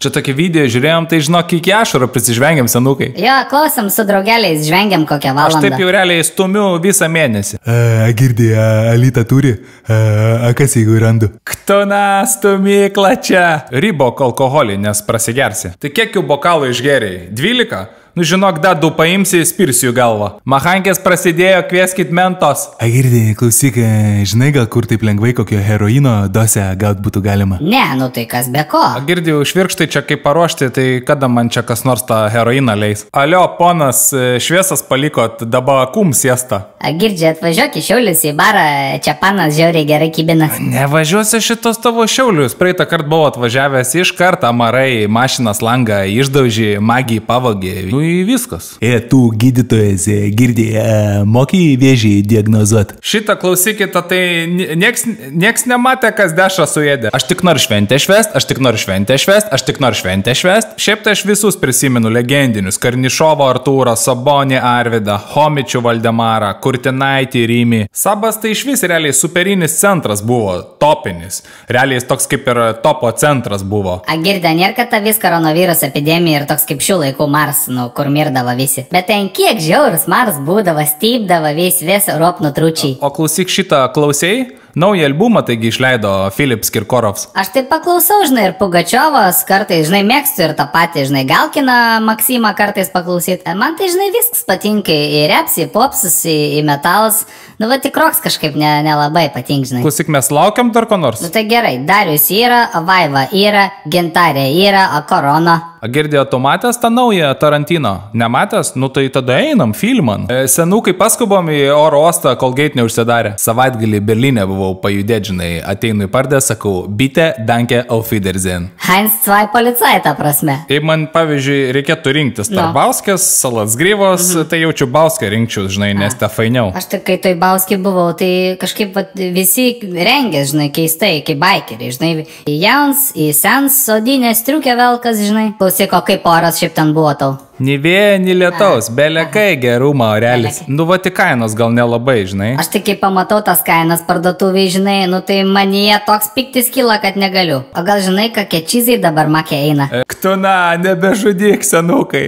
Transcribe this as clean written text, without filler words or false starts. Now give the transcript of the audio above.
Čia tokį video žiūrėjom, tai žinok, iki ašaro prisižvengiam senukai. Jo, klausom su draugeliais, žvengiam kokią valandą. Aš taip jau realiai stumiu visą mėnesį. Girdė, Alyta turi, kas jeigu randu? Ktona stumykla čia. Ribok alkoholį, nes prasigersi. Tai kiek jų bokalų išgeriai? 12? Nu žinok, dadu paimsi, spirsiu į galvą. Mahankės prasidėjo, kvieskit mentos. Girdė, klausyk, žinai gal kur taip lengvai kokio heroino dosę gaut būtų galima? Ne, nu tai kas be ko. Girdėjau, švirkštai čia kaip paruošti, tai kada man čia kas nors tą heroiną leis? Alio, ponas, šviesas palikot, dabar kum siesta. Girdžiai, atvažiuok į Šiaulius į barą, čia panas žiauriai gerai kibinas. Nevažiuosi šitos tavo Šiaulius. Praeitą kartą buvo atvažiavęs iš karto, marai, mašinas langą išdaužė, magijai pavogė. Nu į viskas. Tu gydytojas, girdė, moki vėžį diagnozuot. Šitą klausykite, tai nieks nematė, kas dešą suėdė. Aš tik noriu šventę švest, aš tik noriu šventę švest, aš tik noriu šventę švest. Šiaip tai aš visus prisimenu legendinius. Karnišovo Artūrą, Sabonį Arvidą, Homičių Valdemarą, Kurtinaitį Rymį. Sabas tai iš vis realiai superinis centras buvo, topinis. Realiai jis toks kaip ir topo centras buvo. Girdė, nėra kad ta vis koronavirus epidemija ir toks kaip šių laikų Mars, nu, kur mirdavo visi. Bet ten kiek žiaurus Mars būdavo, stypdavo vis Europą nutručiai. O klausyk šitą klausėjai? Naują albumą taigi išleido Filips Kirkorovs. Aš taip paklausau, žinai, ir Pugačiovas, kartais, žinai, mėgstu ir tą patį, žinai, Galkiną Maksimą kartais paklausyti. Man tai, žinai, viskas patinka, į reps, į popsus, į metalus. Nu, va, tik roks kažkaip nelabai patinka, žinai. Klausyk, mes laukiam dar ko nors. Nu, tai gerai, Darius yra, Vaiva yra, Gintarė yra, Korona. Girdėjo, tu matęs tą naują Tarantino? Nematęs? Nu tai tada einam, filman. Senukai paskubom į oro uostą, kol gate neužsidarė. Savaitgalį Berlyne buvau pajudėt, žinai, ateinu į pardę, sakau, bitte, danke, auf Wiedersehen. Heinz 2 policai, ta prasme. Jei man, pavyzdžiui, reikėtų rinktis tarp Bauskės, Salatsgryvos, tai jaučiu Bauskę rinkčiau, žinai, nes te fainiau. Aš tik kai toj Bauskė buvau, tai kažkaip vat, visi rengė, žinai, keistai, kaip baikeriai, žinai, į jauns, į sens, sodinė, striukė velkas, žinai. Klausyk, o kaip oras šiaip ten buvo tau? Ni vėjo, ni lietaus, belekai gerumo realis. Nu, va, tik kainos gal nelabai, žinai. Aš tik kai pamatau tas kainas parduotuviai, žinai, nu tai manyje toks piktis kyla, kad negaliu. O gal žinai, kokie čizai dabar makė eina? Ktuna, nebežudyk, senukai.